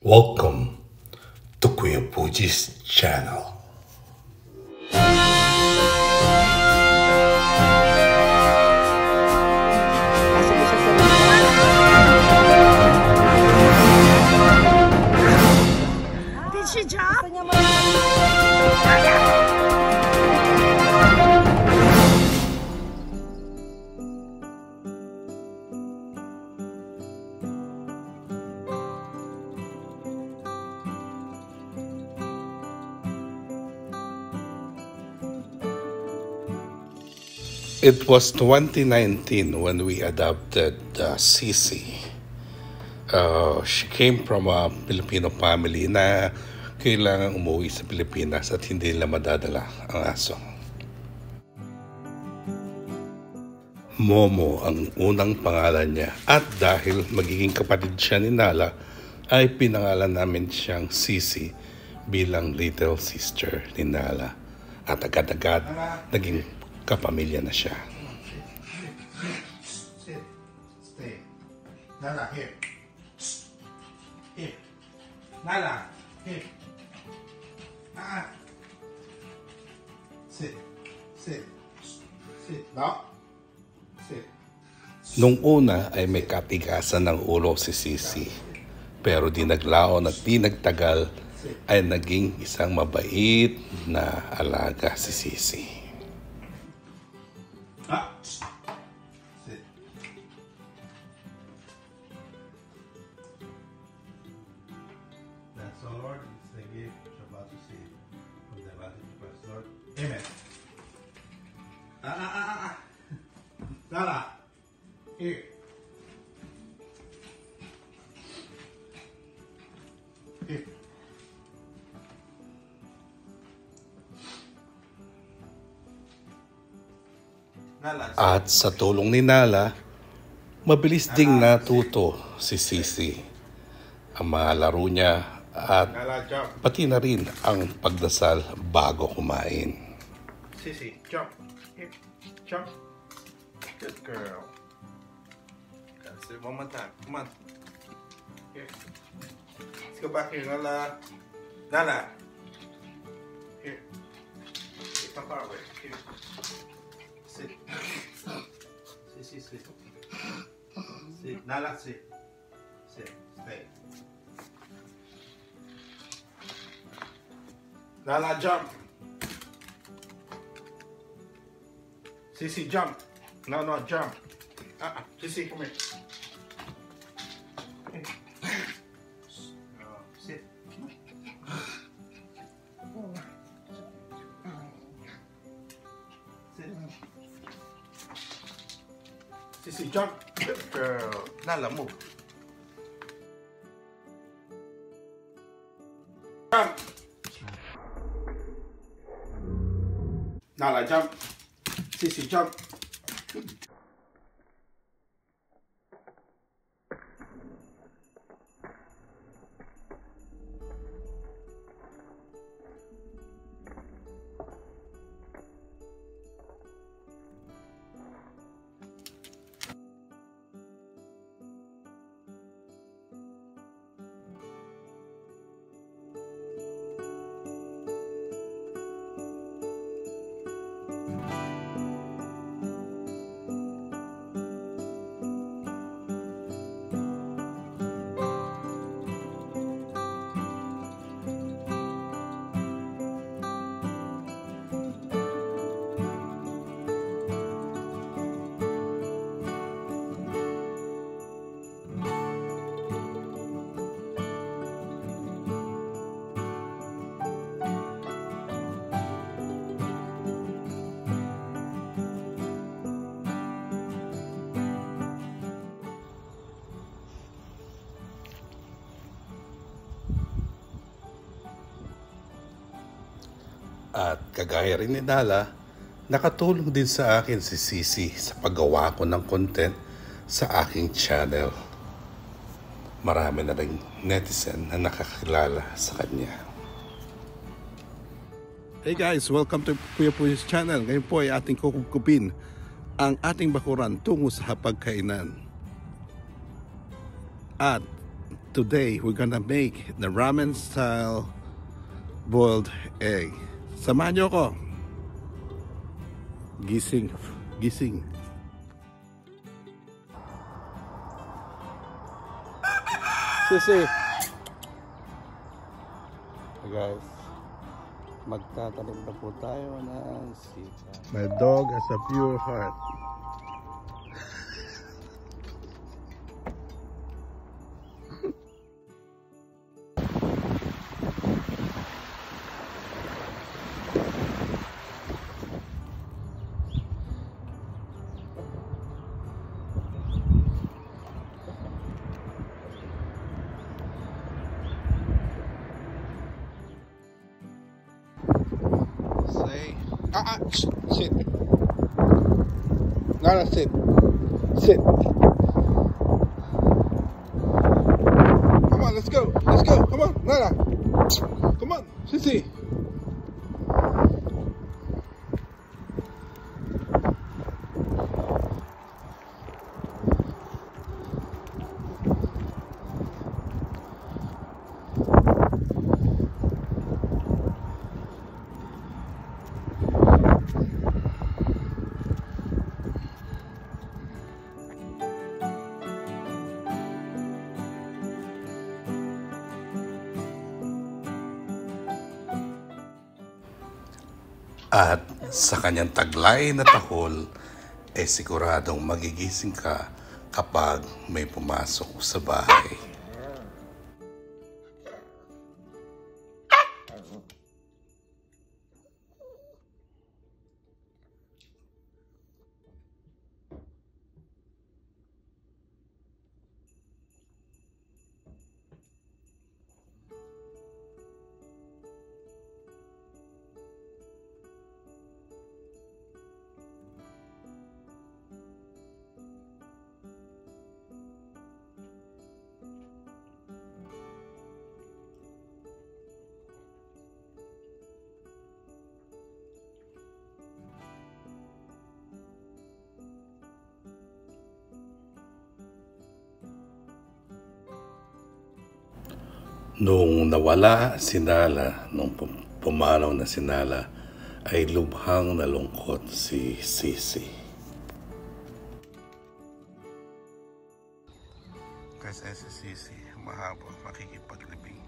Welcome to Kuya Puji's channel. Did she jump? It was 2019 when we adopted Sisi. She came from a Filipino family na kailangan umuwi sa Pilipinas at hindi nila madadala ang aso. Momo ang unang pangalan niya at dahil magiging kapatid siya ni Nala ay pinangalan namin siyang Sisi bilang little sister ni Nala at agad-agad naging kapamilya na siya. Sit. Stay. Nala, here. Here. Nala, here. Sit. Sit. Sit. No. Sit. Nung una ay may katigasan ng ulo si Sisi. Pero di naglaon at di nagtagal ay naging isang mabait na alaga si Sisi. Sit. That's all, Lord. It's the gift you're about to see from the advantage of Christ, Lord. Amen. Nala. Here. Here. At sa tulong ni Nala, mabilis ding natuto si Sisi ang mga laro niya at Nala, jump. pati na rin ang pagdasal bago kumain. Sissy, jump. Here. Jump. Good girl. That's it. One more time. Come on. Here. Let's go back here, Nala. Nala. Here. Here, come far away. Here. Sit. Sissy, sit. Sit. Nala, sit. Sit. Stay. Nala, jump. Sissy, jump. No, jump. Sissy, come here. Sit. Sit. Sissy, jump. Good girl. Nala, move. Jump. Nala, jump. Sissy, jump. At kagaya rin ni Nala, nakatulong din sa akin si Sisi sa paggawa ko ng content sa aking channel. Marami na rin netizen na nakakilala sa kanya. Hey guys, welcome to Kuya Puji's channel. Ngayon po ay ating kukupin ang ating bakuran tungo sa hapagkainan. At today we're gonna make the ramen style boiled egg. Samahan niyo ako. Gising. Sisi. Hey guys, magtatanim na po tayo ng sita. My dog has a pure heart. Sit. Nana, sit. Sit. Come on, let's go. Come on, Nana. Come on, Sissy. At sa kanyang taglay na tahol, siguradong magigising ka kapag may pumasok sa bahay. Nung nawala si Nala, nung pumanaw na si Nala, ay lubhang nalungkot si Sisi. Kasi si Sisi, mahaba makikipaglibing.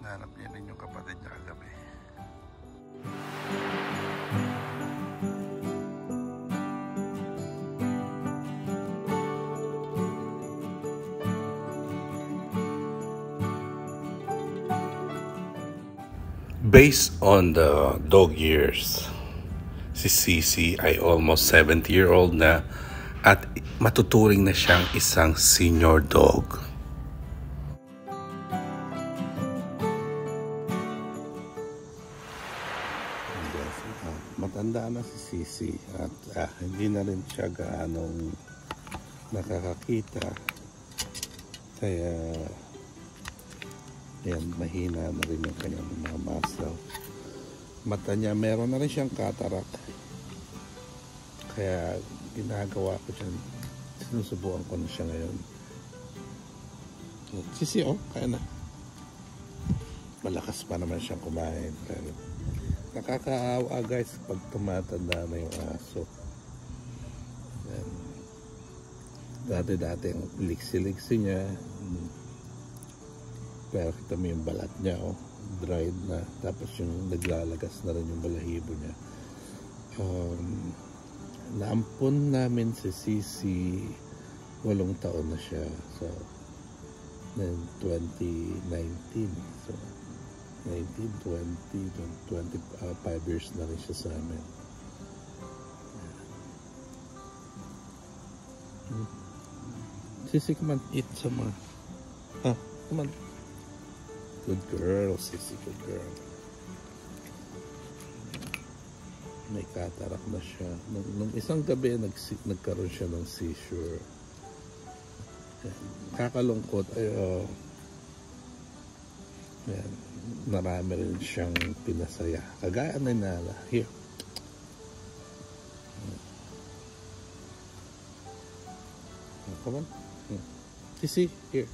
Nanap niya rin yung kapatid niya kagabi. Based on the dog years, si Sisi ay almost 70-year-old na at matuturing na siyang isang senior dog. Matanda na si Sisi at hindi na rin siya gaanong nakakakita. Kaya yan, mahina na rin yung kanyang mga muscle. Mata niya, meron na rin siyang cataract. Kaya ginagawa ko dyan, sinusubukan ko na siya ngayon. Sisi, kaya na. Malakas pa naman siyang kumain. Pero nakakaawa guys pag tumatanda na yung aso. Yan. Dati-dati ang liksi-liksi niya. Pero kita mo yung balat niya, dried na. Tapos yung naglalagas na rin yung balahibo niya. Naampun namin si Sisi, 8 taon na siya. So, 2019. So, 19, 20, 25 years na rin siya sa amin. Sisi, come on, eat some more. Come on. Good girl, Sisi, good girl. May cataract na siya. Nung isang gabi, nagkaroon siya ng seizure. Kakalungkot. Yan. Marami rin siyang pinasaya. Kagaya na Nala. Here. Come on. Sisi, here.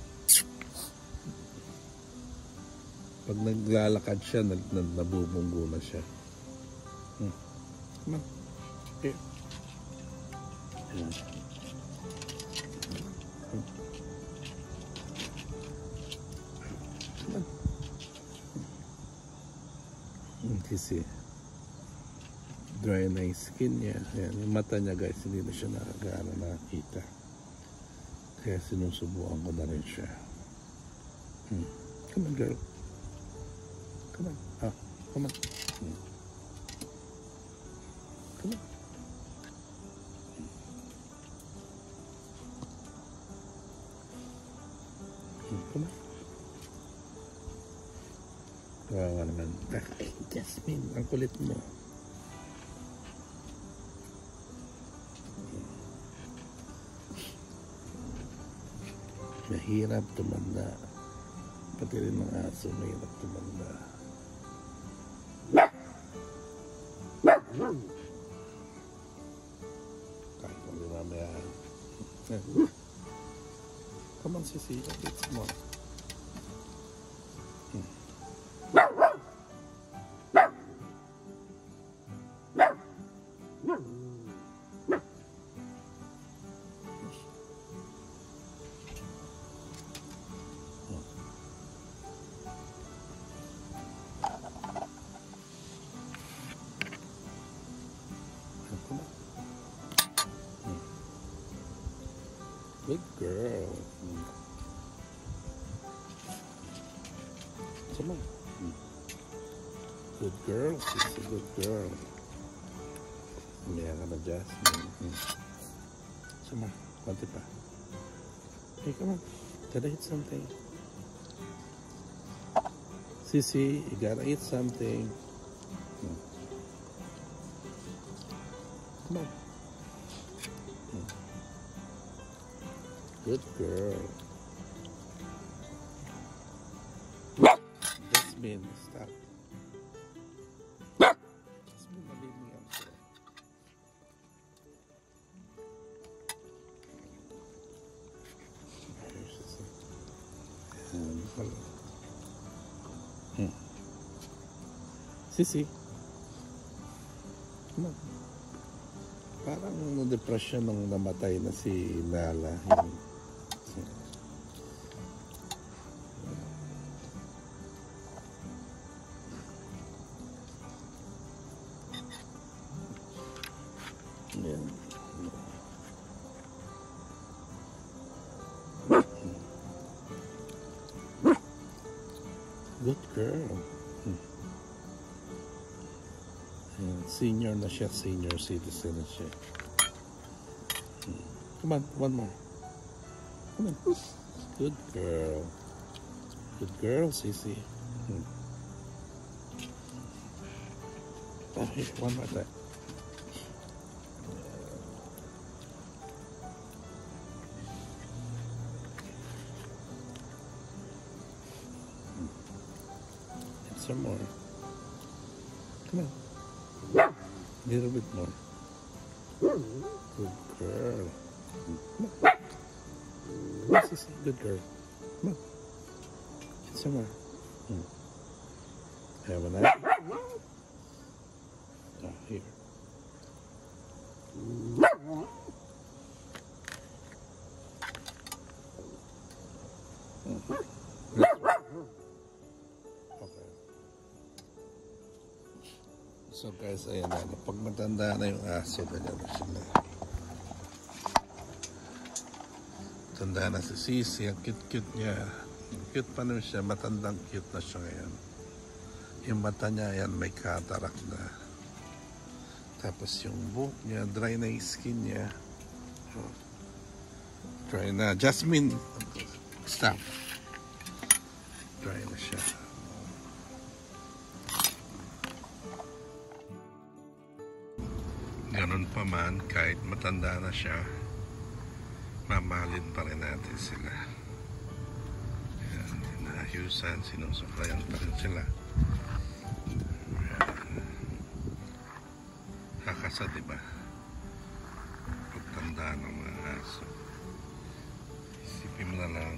Pag naglalakad siya, nabubunggo na siya. Come on. Here. Come on. Kasi dry na yung skin niya. Ayan, yung mata niya guys, hindi na siya nakakita. Kaya sinusubukan ko na rin siya. Come on, girl. Come on. Come on. Come on. Come on. Kawawa naman. Ay, Jasmine, ang kulit mo. Mahirap tumanda. Pati rin mga aso, mahirap tumanda. Kahit kami mamaya. Come on, Sissy. It's more. Good girl. Come on. Good girl. She's a good girl. Umiyak ka na, Jasmine. Come on. Konti pa. Hey, come on. Gotta eat something. Sissy, you gotta eat something. Come on. Good girl. Jasmine, stop. Jasmine, leave me up there. Sissy. Come on. Parang na-depression nung namatay na si Nala. Yan. Good girl. Senior na siya, senior citizen na siya. Come on, one more. Come on. Good girl. Good girl, Sissy. Oh, here, one more time. And some more. Come on. A little bit more. Good girl. Come on. Yes, yes, good girl. Come on. Get some more. Have a nice. Oh, here. Okay. So guys, ayan na. Pag matanda na yung aso, ganyan na sila. Tanda na si Sissy, ang cute-cute niya. Cute pa naman siya, matandang cute na siya ngayon. Yung mata niya, yan, may cataract na. Tapos yung buhok niya, dry na yung skin niya. Dry na. Jasmine, stop. Dry na siya. Ganun pa man, kahit matanda na siya, mamahalin pa rin natin sila. Ayan, inaayusan, sinusuklayan pa rin sila. Ayan. Kakasa, diba? Pagtanda ng mga aso. Isipin mo na lang,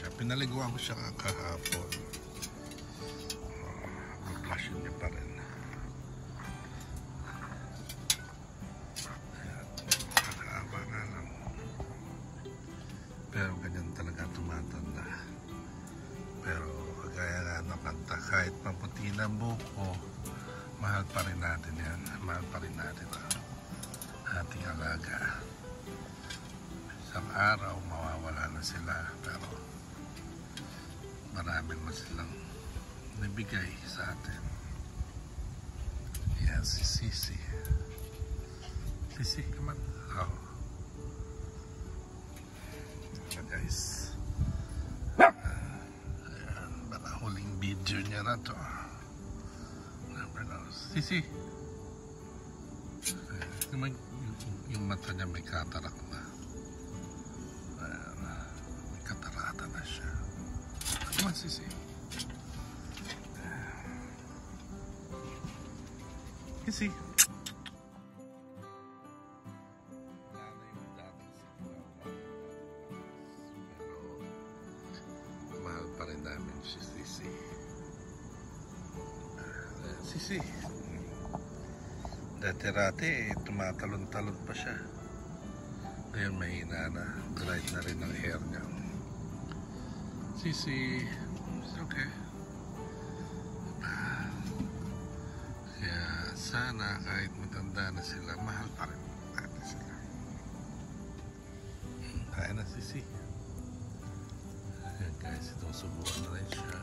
siya. Pinaliguan ko siya kahapon. Flush niya pa rin. Ayan. Nakahaba na lang. Pero ganyan talaga tumatanda. Pero kagaya nga ng kanta, kahit maputi na buko, mahal pa rin natin yan. Mahal pa rin natin ang ating alaga. Isang araw mawawala na sila, pero marami naman silang nabigay sa atin. Yan si Sisi. Sisi, come on. Oh. So guys, ayan, baka huling video niya na to. Sisi, yung mata niya may katarak na. Ayan, may katarata na siya. Come on, Sisi. Sisi. Mahal pa rin namin si Sisi. Sisi. Dati-rati, tumatalon-talon pa siya. Ngayon mahina na. Dried na rin ang hair niya. Sisi. It's okay. Kaya sana kahit matanda na sila, mahal pa rin natin sila. Kaya na Sisi. Ayan guys, itong subukan na rin siya.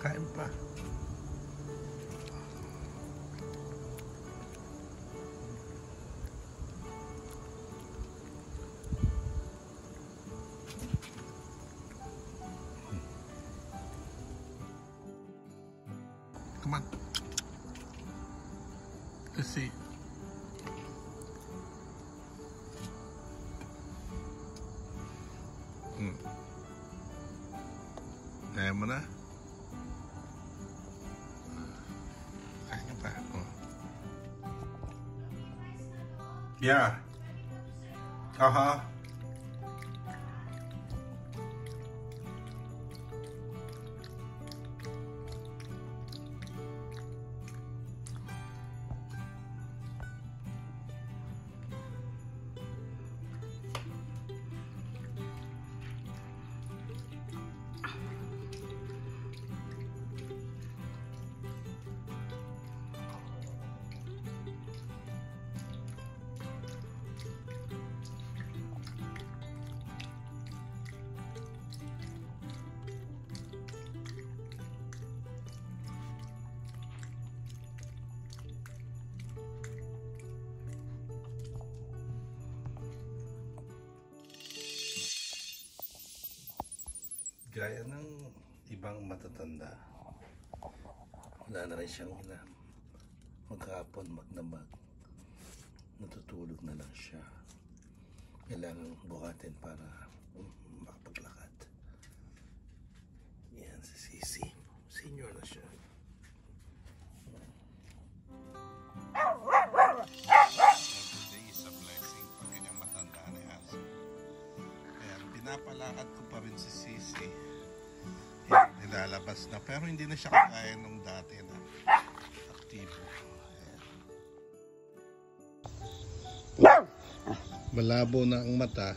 Kain pa. Come on. Let's see. Kaya mo na? Kaya pa. Oh. Yeah. Uh-huh. Gaya ng ibang matatanda, wala na rin siyang ina. Maghapon, magdamag, natutulog na lang siya. Kailangan buhatin para makapaglakad. Yan si Sisi. Senior na siya. Today is a blessing pag kanyang matanda na yan. Kaya pinapalakad ko pa rin si Sisi. Nilalabas na, pero hindi na siya kagaya nung dati na aktibo. Malabo na ang mata,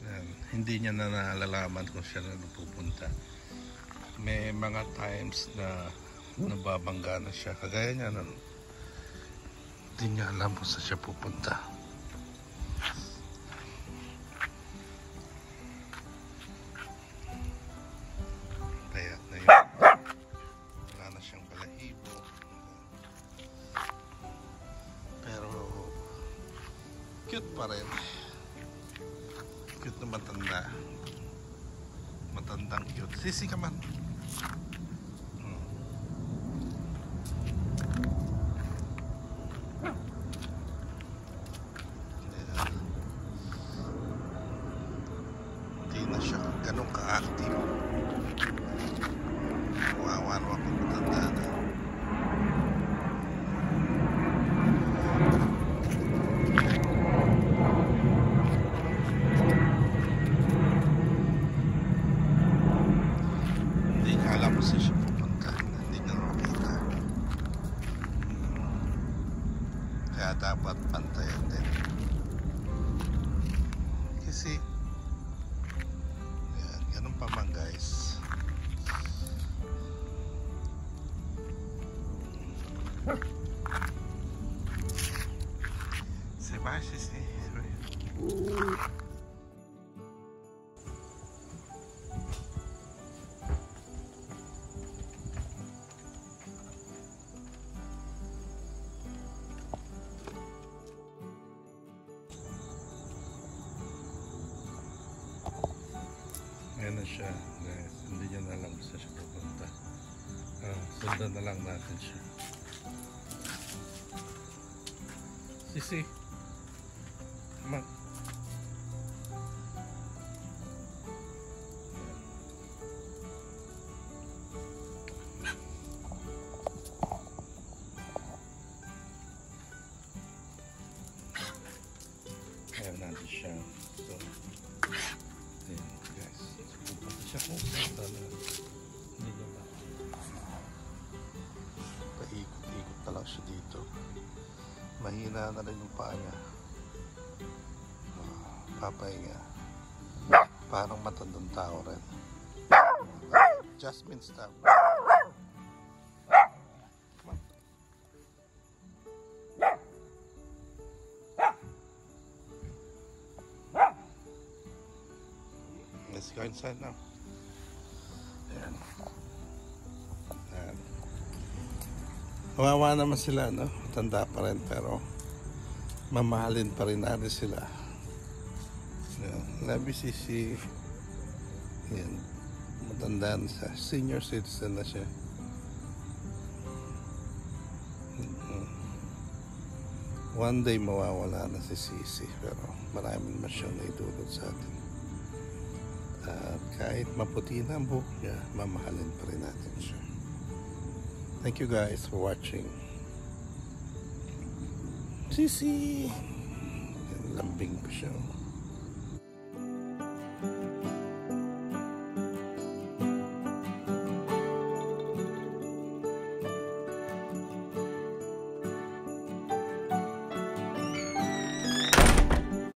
Yan. Hindi niya na nalalaman kung siya na pupunta. May mga times na nababangga na siya. Kagaya niya nun. Hindi niya alam kung saan siya pupunta. Payat na yun. Wala na siyang balahibo. Pero cute pa rin. Cute na matanda. Matandang cute. Sisi ka man. Hindi na siya ganun ka-active. Wawa naman pag matanda na. Hindi niya alam kung saan siya pupunta. Hindi niya makita. Kaya dapat pantayan din. Kasi yan, ganun pa man guys. Say bye, sisi. Ayan na siya guys. Hindi niya na alam kung saan siya pupunta. Sundan na lang natin siya. Sisi, come on. Ayan natin siya. So, ayan guys. Pupunta siya kung saan na hindi niya ba. Paikot-ikot na lang siya dito. Mahina na rin yung paa niya. Papahinga. Parang matandang tao rin. Jasmine, stop. Come on. Let's go inside now. Ayan. Ayan. Kawawa naman sila, no? Tanda pa rin, pero mamahalin pa rin natin sila. Yan. Labi si yan. Matanda na siya. Senior citizen na siya. One day mawawala na si Sisi, pero marami naman siyang naidulot sa atin. At kahit maputi na ang buhok niya, mamahalin pa rin natin siya. Thank you guys for watching. Sisi! Lambing pa siya.